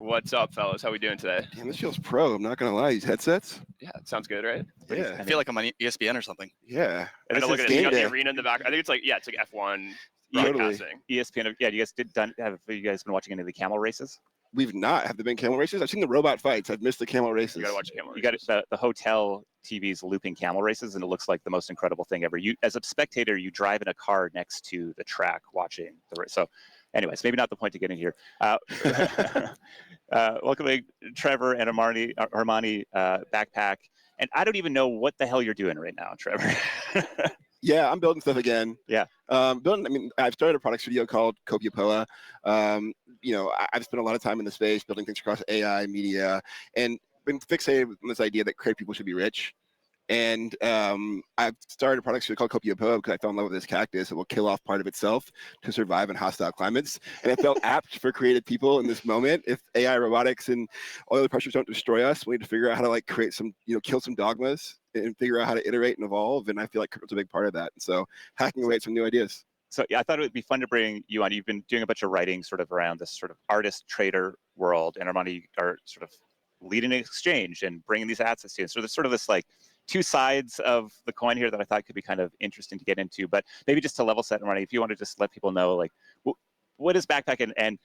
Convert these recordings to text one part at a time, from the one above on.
What's up, fellas? How we doing today? Damn, this feels pro. I'm not gonna lie. These headsets. Yeah, it sounds good, right? Yeah. I feel like I'm on ESPN or something. Yeah. And This then look is at it. You game got the day. arena in the back. I think it's like F1 Totally. broadcasting. ESPN. Yeah, you guys have you guys been watching any of the camel races? We've not. Have there been camel races? I've seen the robot fights. I've missed the camel races. You gotta watch the camera. You got the hotel TV's looping camel races, and it looks like the most incredible thing ever. You, as a spectator, you drive in a car next to the track watching the race. So, anyways, maybe not the point to get in here. Welcoming Trevor and Armani Backpack, and I don't even know what the hell you're doing right now, Trevor. Yeah, I'm building stuff again. Yeah. I've started a product studio called Copiapoa. I've spent a lot of time in the space building things across AI, media, and been fixated on this idea that creative people should be rich. And I've started a product studio called Copiapoa because I fell in love with this cactus that will kill off part of itself to survive in hostile climates. And it felt apt for creative people in this moment. If AI, robotics, and all the other pressures don't destroy us, we need to figure out how to create some, kill some dogmas and figure out how to iterate and evolve. And I feel like crypto's a big part of that. And so hacking away at some new ideas. So yeah, I thought it would be fun to bring you on. You've been doing a bunch of writing sort of around this sort of artist trader world, and Armani are sort of leading an exchange and bringing these assets to you. So there's sort of this two sides of the coin here that I thought could be kind of interesting to get into. But maybe just to level set, Armani, if you want to just let people know what is Backpack, and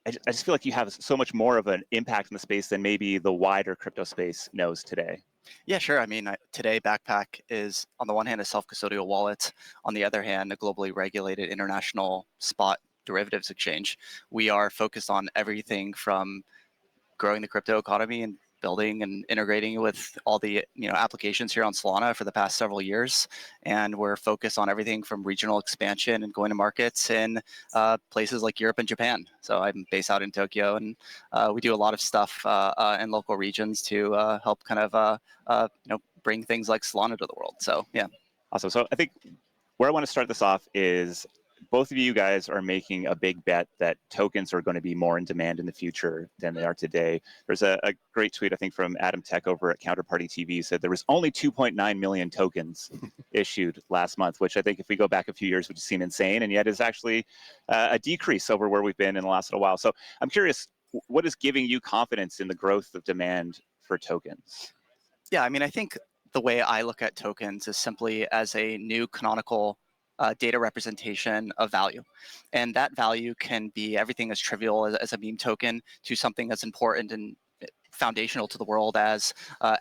I just feel like you have so much more of an impact in the space than maybe the wider crypto space knows today. Yeah, sure. I mean, today Backpack is, on the one hand, a self-custodial wallet. On the other hand, a globally regulated international spot derivatives exchange. We are focused on everything from growing the crypto economy and building and integrating with all the applications here on Solana for the past several years, and we're focused on everything from regional expansion and going to markets in places like Europe and Japan. So I'm based out in Tokyo, and we do a lot of stuff in local regions to help kind of bring things like Solana to the world. So yeah. Awesome. So I think where I want to start this off is both of you guys are making a big bet that tokens are going to be more in demand in the future than they are today. There's a great tweet, I think, from Adam Tech over at Counterparty TV, said there was only 2.9 million tokens issued last month, which I think if we go back a few years would seem insane, and yet is actually a decrease over where we've been in the last little while. So I'm curious, what is giving you confidence in the growth of demand for tokens? Yeah, I mean, I think the way I look at tokens is simply as a new canonical data representation of value. And that value can be everything as trivial as a meme token to something as important and foundational to the world as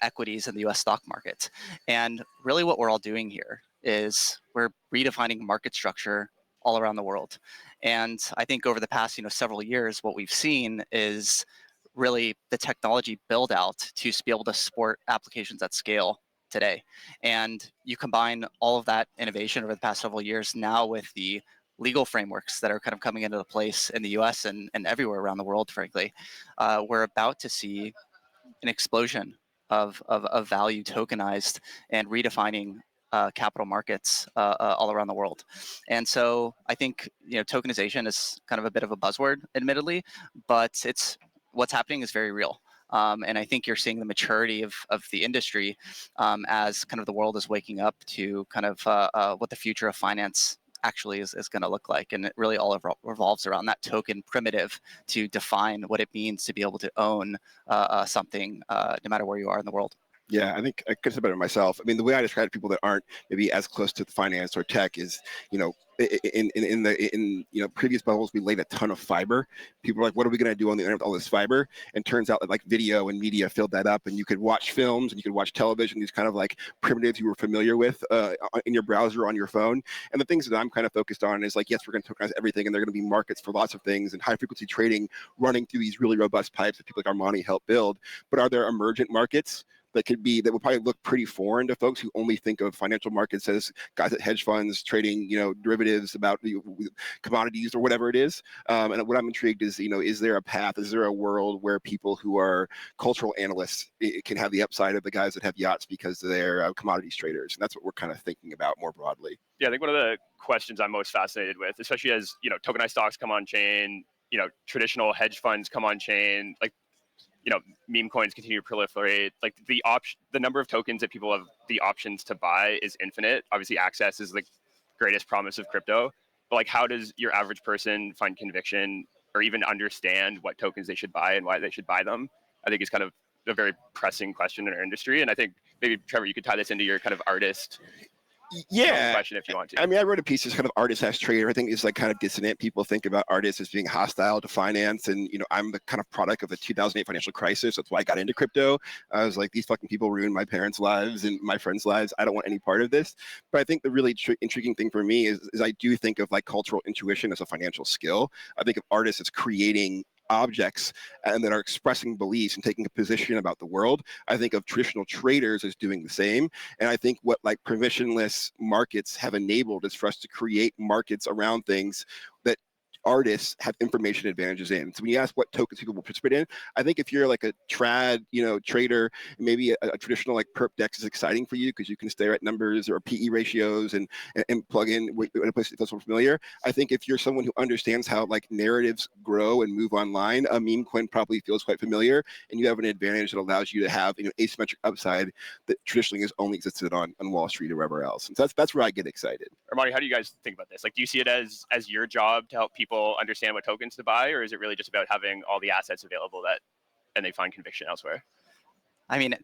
equities in the US stock market. And really what we're all doing here is we're redefining market structure all around the world. And I think over the past several years, what we've seen is really the technology build out to be able to support applications at scale today. And you combine all of that innovation over the past several years now with the legal frameworks that are kind of coming into place in the US and everywhere around the world, frankly. We're about to see an explosion of value tokenized and redefining capital markets all around the world. And so I think tokenization is kind of a bit of a buzzword, admittedly, but what's happening is very real. And I think you're seeing the maturity of the industry as kind of the world is waking up to kind of what the future of finance actually is going to look like. And it really all revolves around that token primitive to define what it means to be able to own something no matter where you are in the world. Yeah, I think I could say better myself. I mean, the way I describe people that aren't maybe as close to finance or tech is, in previous bubbles, we laid a ton of fiber. People are like, what are we going to do on the internet with all this fiber? And turns out that video and media filled that up, and you could watch films and you could watch television, these kind of primitives you were familiar with in your browser on your phone. And the things that I'm kind of focused on is yes, we're going to tokenize everything, and there are going to be markets for lots of things and high frequency trading running through these really robust pipes that people like Armani help build. But are there emergent markets that would probably look pretty foreign to folks who only think of financial markets as guys at hedge funds trading, derivatives about commodities or whatever it is. And what I'm intrigued is there a path? Is there a world where people who are cultural analysts can have the upside of the guys that have yachts because they're commodities traders? And that's what we're kind of thinking about more broadly. Yeah, I think one of the questions I'm most fascinated with, especially as tokenized stocks come on chain, traditional hedge funds come on chain, meme coins continue to proliferate. The number of tokens that people have the options to buy is infinite. Obviously, access is the greatest promise of crypto. But how does your average person find conviction or even understand what tokens they should buy and why they should buy them, I think is kind of a very pressing question in our industry. And I think maybe Trevor, you could tie this into your kind of artist question if you want to. I mean, I wrote a piece that's kind of artist as trader. I think it's like kind of dissonant. People think about artists as being hostile to finance, and I'm the kind of product of the 2008 financial crisis. That's why I got into crypto. I was like, these fucking people ruined my parents' lives and my friends' lives. I don't want any part of this. But I think the really intriguing thing for me is I do think of like cultural intuition as a financial skill. I think of artists as creating objects and that are expressing beliefs and taking a position about the world. I think of traditional traders as doing the same. And I think what like permissionless markets have enabled is for us to create markets around things that artists have information advantages in. So when you ask what tokens people will participate in, I think if you're like a trad, trader, maybe a traditional like perp dex is exciting for you because you can stare at numbers or PE ratios and plug in a place that feels familiar. I think if you're someone who understands how like narratives grow and move online, a meme coin probably feels quite familiar, and you have an advantage that allows you to have asymmetric upside that traditionally has only existed on Wall Street or wherever else. And so that's where I get excited. Armani, how do you guys think about this? Like, do you see it as your job to help people understand what tokens to buy, or is it really just about having all the assets available and they find conviction elsewhere? I mean,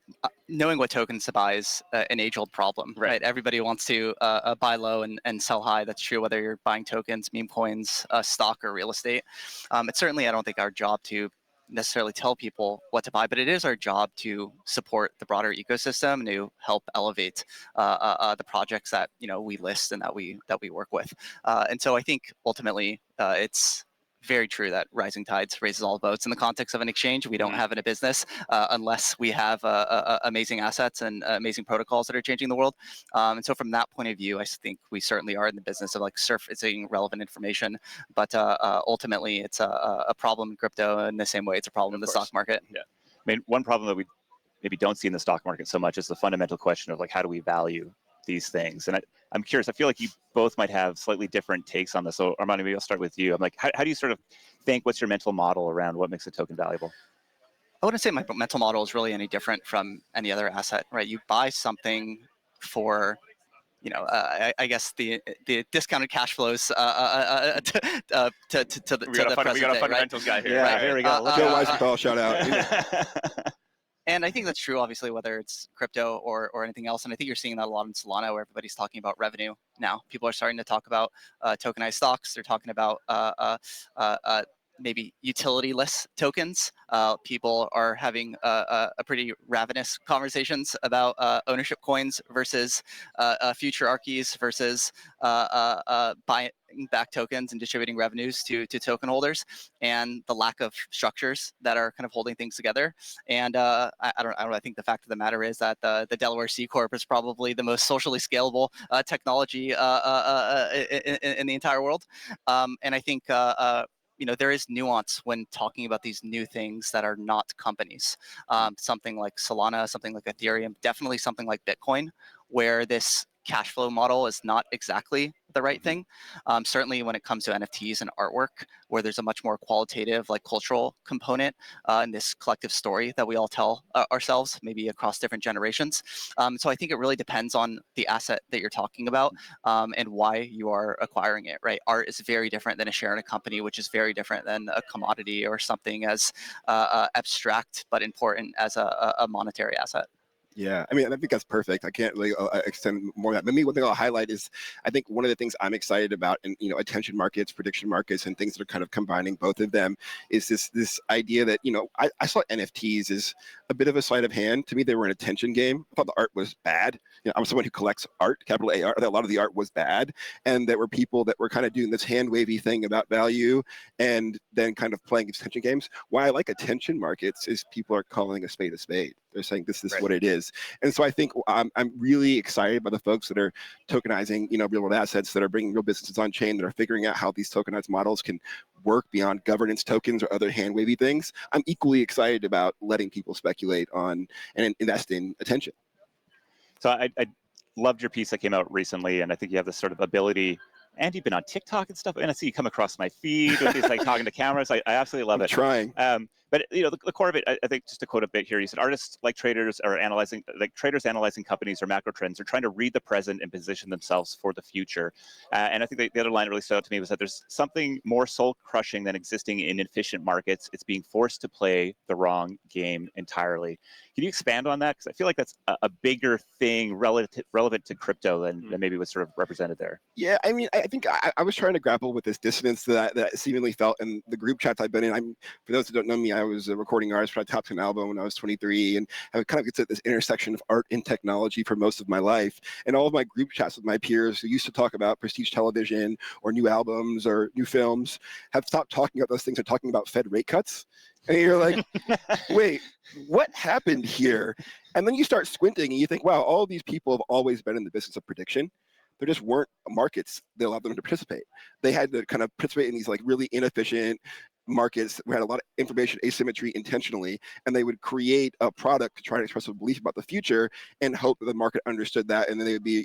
knowing what tokens to buy is an age-old problem, right? Everybody wants to buy low and sell high. That's true whether you're buying tokens, meme coins, stock, or real estate. It's certainly, I don't think, our job to necessarily tell people what to buy, but it is our job to support the broader ecosystem and to help elevate the projects that we list and that we work with. And so I think ultimately it's very true that rising tides raises all boats. In the context of an exchange, we don't have in a business unless we have amazing assets and amazing protocols that are changing the world. And so from that point of view, I think we certainly are in the business of like surfacing relevant information. But ultimately, it's a problem in crypto in the same way it's a problem in the stock market. Yeah. I mean, one problem that we maybe don't see in the stock market so much is the fundamental question of like, how do we value these things? And I'm curious, I feel like you both might have slightly different takes on this. So Armani, maybe I'll start with you. I'm like, how do you sort of think, what's your mental model around what makes a token valuable? I wouldn't say my mental model is really any different from any other asset, right? You buy something for, I guess the discounted cash flows to the present we got a day, fundamentals guy here. Yeah, here we go. Joe Weisenthal, shout out. And I think that's true, obviously, whether it's crypto or anything else. And I think you're seeing that a lot in Solana, where everybody's talking about revenue now. People are starting to talk about tokenized stocks. They're talking about maybe utility-less tokens. People are having a pretty ravenous conversations about ownership coins versus future ARCIs versus buying back tokens and distributing revenues to token holders, and the lack of structures that are kind of holding things together. And I think the fact of the matter is that the Delaware C Corp is probably the most socially scalable technology in the entire world. And I think there is nuance when talking about these new things that are not companies. Something like Solana, something like Ethereum, definitely something like Bitcoin, where this cash flow model is not exactly the right thing. Certainly when it comes to NFTs and artwork, where there's a much more qualitative, like cultural component in this collective story that we all tell ourselves, maybe across different generations. So I think it really depends on the asset that you're talking about and why you are acquiring it, right? Art is very different than a share in a company, which is very different than a commodity or something as abstract but important as a monetary asset. Yeah, I mean, I think that's perfect. I can't really extend more of that. But me, one thing I'll highlight is I think one of the things I'm excited about in attention markets, prediction markets, and things that are kind of combining both of them is this idea that I saw NFTs as a bit of a sleight of hand. To me, they were an attention game. I thought the art was bad. I'm someone who collects art, capital A art. I thought a lot of the art was bad, and there were people that were kind of doing this hand wavy thing about value, and then kind of playing attention games. Why I like attention markets is people are calling a spade a spade. They're saying this is what it is. And so I think I'm really excited by the folks that are tokenizing, real world assets, that are bringing real businesses on chain, that are figuring out how these tokenized models can work beyond governance tokens or other hand wavy things. I'm equally excited about letting people speculate on and invest in attention. So I loved your piece that came out recently, and I think you have this sort of ability. And you've been on TikTok and stuff, and I see you come across my feed with these like talking to cameras. I absolutely love it. Trying. But the core of it, I think, just to quote a bit here, you said artists like traders are analyzing, like traders analyzing companies or macro trends. They're trying to read the present and position themselves for the future. And I think the other line that really stood out to me was that there's something more soul crushing than existing in inefficient markets. It's being forced to play the wrong game entirely. Can you expand on that? Because I feel like that's a bigger thing relevant to crypto than maybe was sort of represented there. Yeah, I mean, I think I was trying to grapple with this dissonance that I seemingly felt in the group chats I've been in. For those who don't know me, I was a recording artist for a top 10 album when I was 23, and I kind of get to this intersection of art and technology for most of my life. And all of my group chats with my peers who used to talk about prestige television or new albums or new films have stopped talking about those things and talking about Fed rate cuts. And you're like, wait, what happened here? And then you start squinting and you think, wow, all these people have always been in the business of prediction. There just weren't markets that allowed them to participate. They had to kind of participate in these like really inefficient markets. We had a lot of information asymmetry intentionally, and they would create a product to try to express a belief about the future and hope that the market understood that, and then they would be,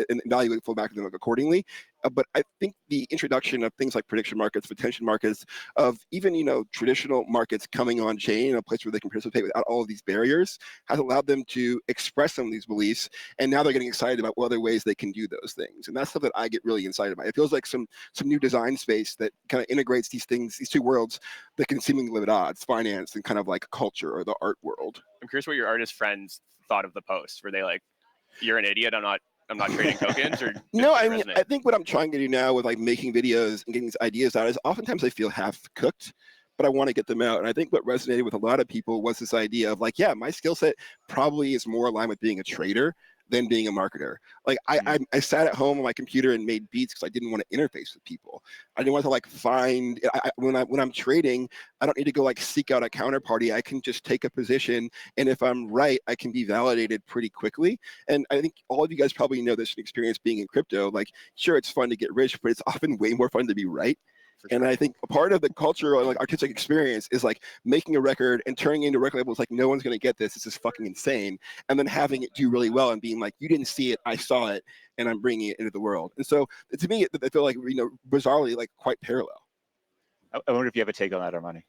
and evaluate flow back to them accordingly. But I think the introduction of things like prediction markets, attention markets, of even traditional markets coming on chain in a place where they can participate without all of these barriers, has allowed them to express some of these beliefs, and now they're getting excited about what other ways they can do those things. And that's stuff that I get really excited about. It feels like some new design space that kind of integrates these things, these two worlds that can seemingly live at odds: finance and kind of like culture or the art world. I'm curious what your artist friends thought of the post. Were they like, "You're an idiot. I'm not trading tokens," or no? I mean, I think what I'm trying to do now with like making videos and getting these ideas out is oftentimes I feel half cooked, but I want to get them out. And I think what resonated with a lot of people was this idea of like, yeah, my skill set probably is more aligned with being a trader than being a marketer. Like I sat at home on my computer and made beats because I didn't want to interface with people. I didn't want to like find when I'm trading, I don't need to go like seek out a counterparty. I can just take a position, and if I'm right, I can be validated pretty quickly. And I think all of you guys probably know this experience being in crypto. Like, sure, it's fun to get rich, but it's often way more fun to be right. And I think a part of the cultural and like artistic experience is like making a record and turning into record labels like no one's going to get this. This is fucking insane. And then having it do really well and being like, you didn't see it, I saw it, and I'm bringing it into the world. And so to me, I feel like bizarrely like quite parallel. I wonder if you have a take on that, Armani.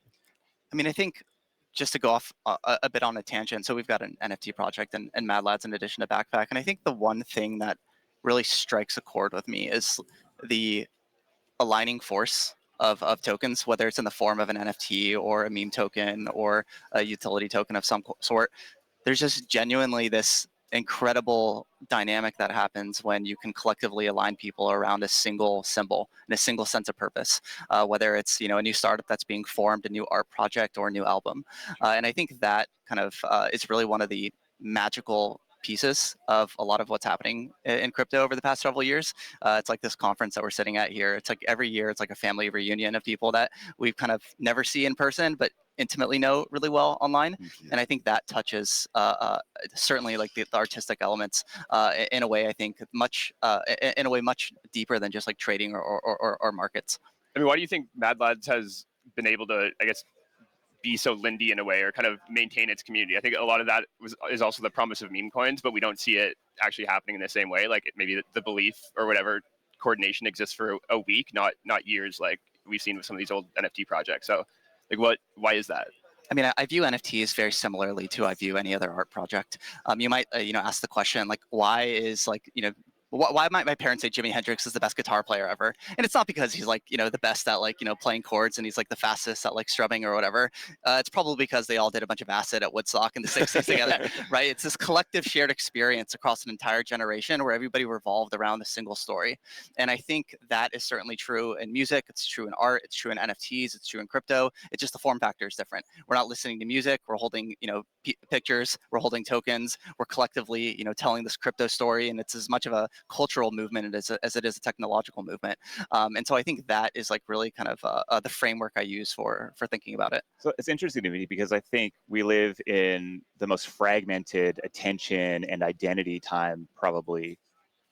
I mean, I think just to go off a bit on a tangent. So we've got an NFT project and Mad Lads in addition to Backpack. And I think the one thing that really strikes a chord with me is the aligning force of tokens, whether it's in the form of an NFT or a meme token or a utility token of some sort. There's just genuinely this incredible dynamic that happens when you can collectively align people around a single symbol and a single sense of purpose, whether it's a new startup that's being formed, a new art project, or a new album. And I think that kind of is really one of the magical pieces of a lot of what's happening in crypto over the past several years. It's like this conference that we're sitting at here. It's like every year, it's like a family reunion of people that we've kind of never see in person, but intimately know really well online. And I think that touches certainly like the artistic elements in a way, I think much deeper than just like trading or markets. I mean, why do you think Mad Lads has been able to, I guess, be so Lindy in a way, or kind of maintain its community? I think a lot of that is also the promise of meme coins, but we don't see it actually happening in the same way. Like maybe the belief or whatever coordination exists for a week, not years, like we've seen with some of these old NFT projects. So like why is that? I mean, I view NFTs very similarly to I view any other art project. You might, ask the question like, why is why might my parents say Jimi Hendrix is the best guitar player ever? And it's not because he's like, the best at like, playing chords and he's like the fastest at like strumming or whatever. It's probably because they all did a bunch of acid at Woodstock in the 60s together, right? It's this collective shared experience across an entire generation where everybody revolved around a single story. And I think that is certainly true in music. It's true in art. It's true in NFTs. It's true in crypto. It's just the form factor is different. We're not listening to music. We're holding, pictures. We're holding tokens. We're collectively, telling this crypto story. And it's as much of a cultural movement as it is a technological movement. And so I think that is like really kind of the framework I use for thinking about it. So it's interesting to me because I think we live in the most fragmented attention and identity time probably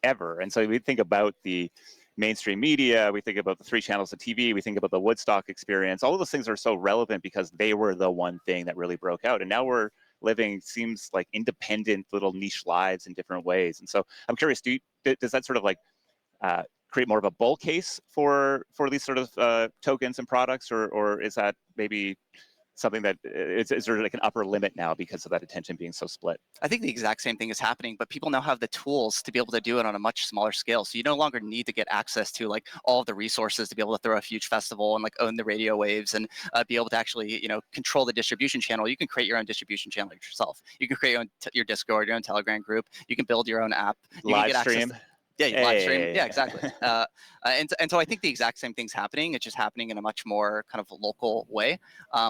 ever. And so we think about the mainstream media, we think about the 3 channels of TV, we think about the Woodstock experience. All of those things are so relevant because they were the one thing that really broke out. And now we're living seems like independent little niche lives in different ways. And so I'm curious, does that sort of like create more of a bull case for these sort of tokens and products, or is that maybe something that is there like an upper limit now because of that attention being so split? I think the exact same thing is happening, but people now have the tools to be able to do it on a much smaller scale. So you no longer need to get access to like all of the resources to be able to throw a huge festival and like own the radio waves and be able to actually, control the distribution channel. You can create your own distribution channel yourself. You can create your Discord, your own Telegram group. You can build your own app. You can Live get stream. Yeah, live stream. Yeah, exactly. And so I think the exact same thing's happening. It's just happening in a much more kind of local way,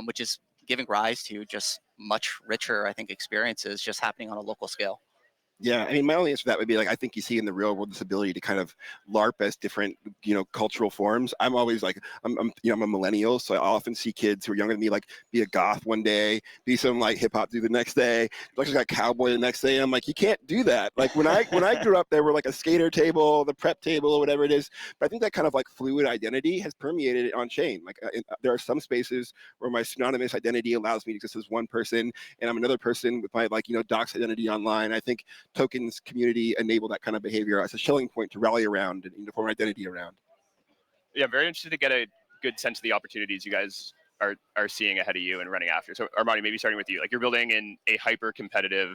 which is giving rise to just much richer, I think, experiences just happening on a local scale. Yeah, I mean, my only answer to that would be like, I think you see in the real world this ability to kind of LARP as different, cultural forms. I'm always like, I'm a millennial, so I often see kids who are younger than me, like be a goth one day, be some like hip hop dude the next day, like a cowboy the next day. And I'm like, you can't do that. Like when I grew up, there were like a skater table, the prep table, or whatever it is. But I think that kind of like fluid identity has permeated it on chain. Like there are some spaces where my synonymous identity allows me to exist as one person, and I'm another person with my docs identity online. I think tokens community enable that kind of behavior as a Schelling point to rally around and form an identity around. Yeah, very interested to get a good sense of the opportunities you guys are seeing ahead of you and running after. So Armani, maybe starting with you, like you're building in a hyper competitive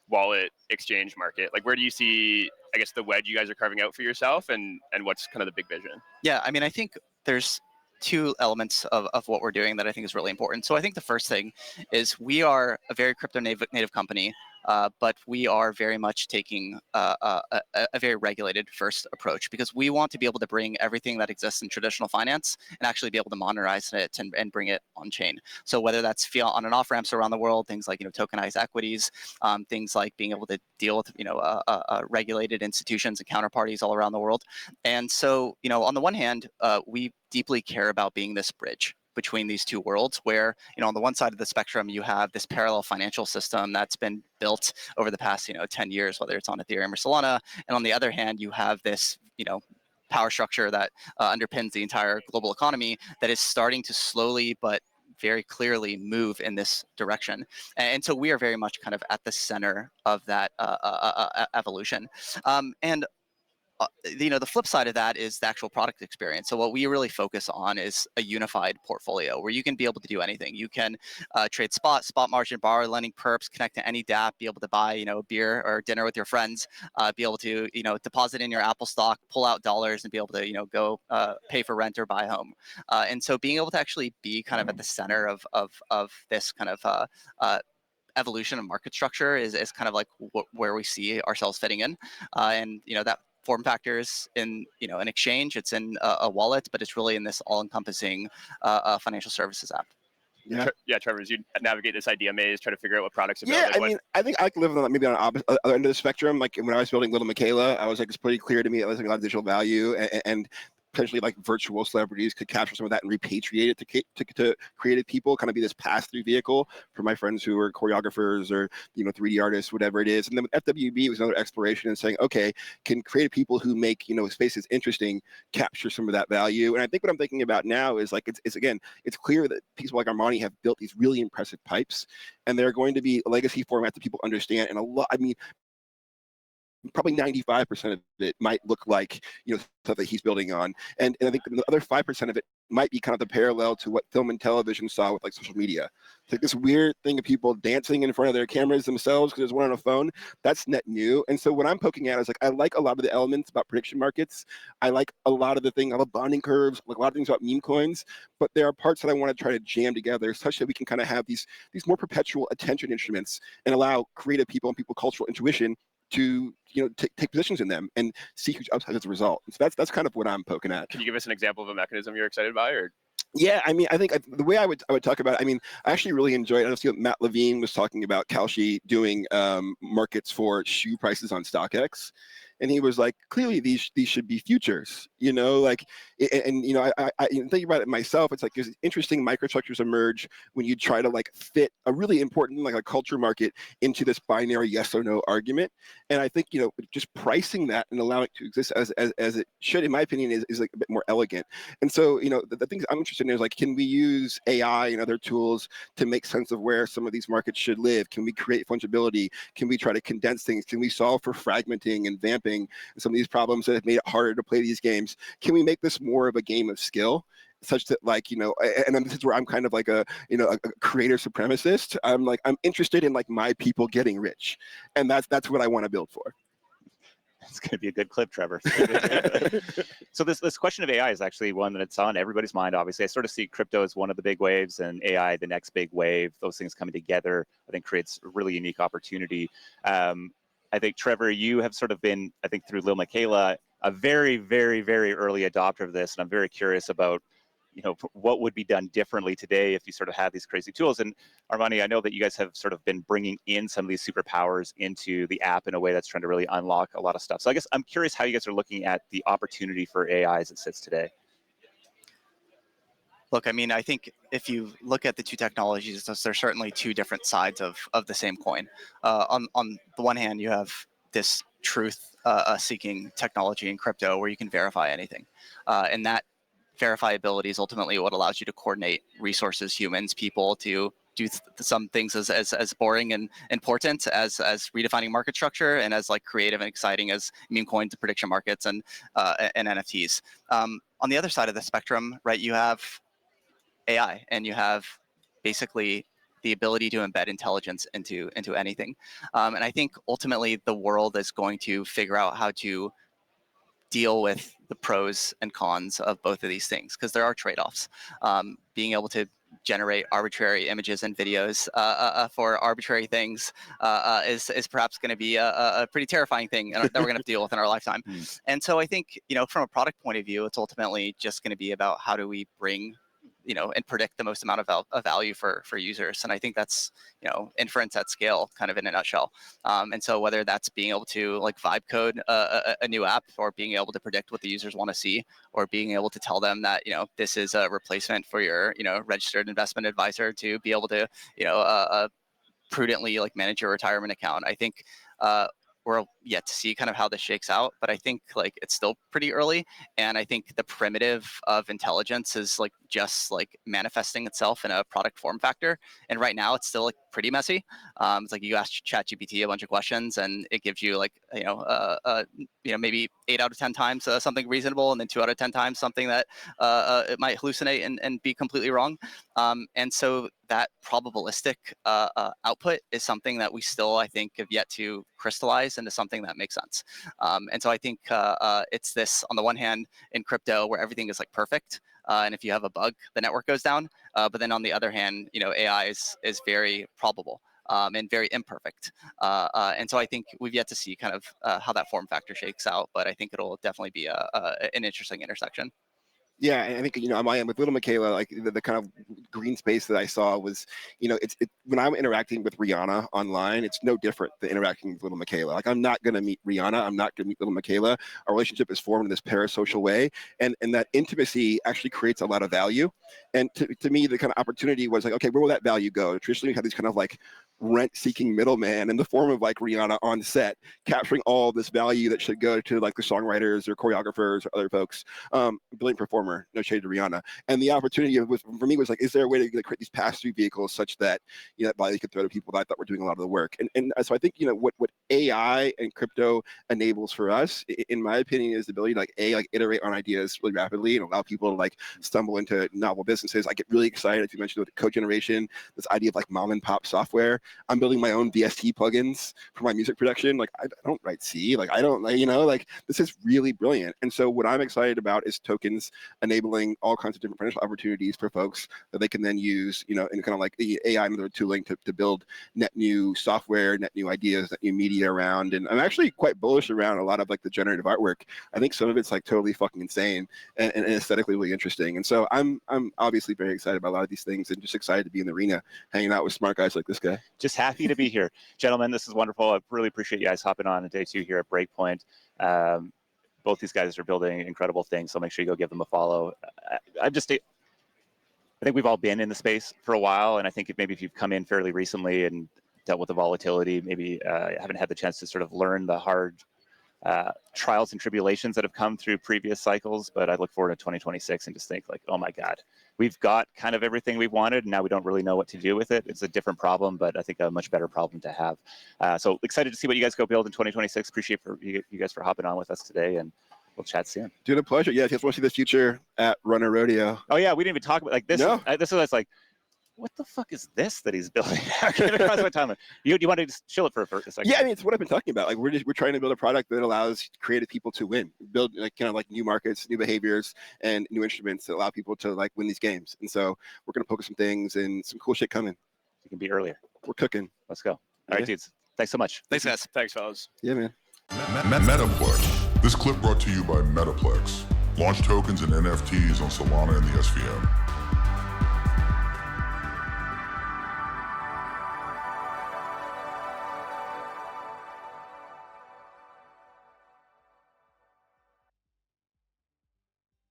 wallet exchange market. Like where do you see, I guess, the wedge you guys are carving out for yourself, and what's kind of the big vision? Yeah, I mean, I think there's two elements of what we're doing that I think is really important. So I think the first thing is we are a very crypto native company, but we are very much taking a very regulated first approach, because we want to be able to bring everything that exists in traditional finance and actually be able to monetize it and bring it on chain. So whether that's fiat on and off ramps around the world, things like tokenized equities, things like being able to deal with regulated institutions and counterparties all around the world. And so on the one hand, we deeply care about being this bridge between these two worlds, where on the one side of the spectrum you have this parallel financial system that's been built over the past 10 years, whether it's on Ethereum or Solana, and on the other hand you have this power structure that underpins the entire global economy that is starting to slowly but very clearly move in this direction. And so we are very much kind of at the center of that evolution. And the flip side of that is the actual product experience. So what we really focus on is a unified portfolio where you can be able to do anything. You can trade spot margin, borrow, lending, perps, connect to any DApp, be able to buy a beer or dinner with your friends, be able to deposit in your Apple stock, pull out dollars, and be able to go pay for rent or buy a home. And so being able to actually be kind of at the center of this kind of evolution of market structure is kind of like where we see ourselves fitting in, and that form factors in an exchange, it's in a wallet, but it's really in this all-encompassing financial services app. Yeah, Trevor, as you navigate this idea maze, try to figure out what products to build. Yeah, I mean, I think I could live on maybe on the other end of the spectrum. Like when I was building Little Michaela, I was like, it's pretty clear to me it was like a lot of digital value, and potentially like virtual celebrities could capture some of that and repatriate it to creative people, kind of be this pass-through vehicle for my friends who are choreographers or 3D artists, whatever it is. And then with FWB, it was another exploration and saying, okay, can creative people who make spaces interesting capture some of that value? And I think what I'm thinking about now is like it's clear that people like Armani have built these really impressive pipes, and they're going to be legacy formats that people understand. And probably 95% of it might look like stuff that he's building on, and I think the other 5% of it might be kind of the parallel to what film and television saw with like social media. It's like this weird thing of people dancing in front of their cameras themselves because there's one on a phone. That's net new. And so what I'm poking at is like I like a lot of the elements about prediction markets. I like a lot of the things, I love bonding curves, like a lot of things about meme coins, but there are parts that I want to try to jam together such that we can kind of have these more perpetual attention instruments and allow creative people and people cultural intuition to take positions in them and see huge upside as a result. So that's kind of what I'm poking at. Can you give us an example of a mechanism you're excited by, or? Yeah, I mean, I think the way I would talk about it, I mean, I actually really enjoyed, I don't see what Matt Levine was talking about, Kalshi doing markets for shoe prices on StockX. And he was like, clearly these should be futures, like, and I think about it myself. It's like there's interesting microstructures emerge when you try to like fit a really important like a culture market into this binary yes or no argument. And I think just pricing that and allowing it to exist as it should, in my opinion, is like a bit more elegant. And so the things I'm interested in is like, can we use AI and other tools to make sense of where some of these markets should live? Can we create fungibility? Can we try to condense things? Can we solve for fragmenting and vamping some of these problems that have made it harder to play these games? Can we make this more of a game of skill? such that like, and then this is where I'm kind of like a creator supremacist. I'm interested in like my people getting rich, and that's what I want to build for. It's going to be a good clip, Trevor. So this question of AI is actually one that's on everybody's mind. Obviously, I sort of see crypto as one of the big waves, and AI the next big wave. Those things coming together, I think, creates a really unique opportunity. I think, Trevor, you have sort of been, I think, through Lil Miquela, a very, very, very early adopter of this, and I'm very curious about, what would be done differently today if you sort of had these crazy tools. And Armani, I know that you guys have sort of been bringing in some of these superpowers into the app in a way that's trying to really unlock a lot of stuff. So I guess I'm curious how you guys are looking at the opportunity for AI as it sits today. Look, I mean, I think if you look at the two technologies, there's certainly two different sides of the same coin. On the one hand, you have this truth-seeking technology in crypto where you can verify anything. And that verifiability is ultimately what allows you to coordinate resources, humans, people, to do some things as boring and important as redefining market structure, and as like creative and exciting as meme coins, prediction markets, and NFTs. On the other side of the spectrum, right, you have AI, and you have basically the ability to embed intelligence into anything. And I think ultimately the world is going to figure out how to deal with the pros and cons of both of these things, because there are trade-offs. Being able to generate arbitrary images and videos for arbitrary things is perhaps going to be a pretty terrifying thing that we're going to have to deal with in our lifetime. And so I think, from a product point of view, it's ultimately just going to be about how do we bring and predict the most amount of value for users. And I think that's, inference at scale, kind of in a nutshell. And so whether that's being able to like vibe code a new app, or being able to predict what the users want to see, or being able to tell them that, this is a replacement for your, registered investment advisor to be able to, prudently like manage your retirement account. I think we're yet to see kind of how this shakes out, but I think like it's still pretty early. And I think the primitive of intelligence is like just like manifesting itself in a product form factor. And right now it's still like pretty messy. It's like you ask ChatGPT a bunch of questions and it gives you like, maybe 8 out of 10 times something reasonable, and then 2 out of 10 times something that it might hallucinate and be completely wrong. And so that probabilistic output is something that we still, I think, have yet to crystallize into something that makes sense. And so I think it's this, on the one hand, in crypto where everything is like perfect. And if you have a bug, the network goes down. But then on the other hand, AI is very probable and very imperfect. And so I think we've yet to see kind of how that form factor shakes out. But I think it'll definitely be an interesting intersection. Yeah, and I think on my end with Little Miquela, like the kind of green space that I saw was, when I'm interacting with Rihanna online, it's no different than interacting with Little Miquela. Like I'm not gonna meet Rihanna, I'm not gonna meet Little Miquela. Our relationship is formed in this parasocial way, and that intimacy actually creates a lot of value. And to me, the kind of opportunity was like, okay, where will that value go? Traditionally, we have these kind of like rent-seeking middleman in the form of like Rihanna on set, capturing all this value that should go to like the songwriters or choreographers or other folks. Brilliant performer, no shade to Rihanna. And the opportunity for me was like, is there a way to create these pass-through vehicles such that that value could throw to people that I thought were doing a lot of the work? And so I think what AI and crypto enables for us, in my opinion, is the ability to like iterate on ideas really rapidly and allow people to like stumble into novel businesses. I get really excited, as you mentioned, with the code generation, this idea of like mom and pop software. I'm building my own VST plugins for my music production. Like I don't write C, like I don't, like this is really brilliant. And so what I'm excited about is tokens enabling all kinds of different financial opportunities for folks that they can then use, in kind of like the AI and other tooling to build net new software, net new ideas, net new media around. And I'm actually quite bullish around a lot of like the generative artwork. I think some of it's like totally fucking insane and aesthetically really interesting. And so I'm obviously very excited about a lot of these things, and just excited to be in the arena hanging out with smart guys like this guy. Just happy to be here. Gentlemen, this is wonderful. I really appreciate you guys hopping on day 2 here at Breakpoint. Both these guys are building incredible things, so make sure you go give them a follow. I think we've all been in the space for a while, and I think maybe if you've come in fairly recently and dealt with the volatility, maybe haven't had the chance to sort of learn the hard trials and tribulations that have come through previous cycles. But I look forward to 2026 and just think like, oh my God, we've got kind of everything we've wanted, and now we don't really know what to do with it. It's a different problem, but I think a much better problem to have. So excited to see what you guys go build in 2026. Appreciate you guys for hopping on with us today, and We'll chat soon. Dude, a pleasure. Yeah, if you guys want to see the future at Runner Rodeo. Oh yeah, we didn't even talk about like this. No. This is like, what the fuck is this that he's building? Get across my timeline. You want to just chill it for a second? Yeah, I mean, it's what I've been talking about. Like, we're trying to build a product that allows creative people to win, build like kind of like new markets, new behaviors, and new instruments that allow people to like win these games. And so we're gonna focus some things and some cool shit coming. You can be earlier. We're cooking. Let's go. All right, dudes. Thanks so much. Thanks, guys. Thanks, fellas. Yeah, man. Metaplex. This clip brought to you by Metaplex. Launch tokens and NFTs on Solana and the SVM.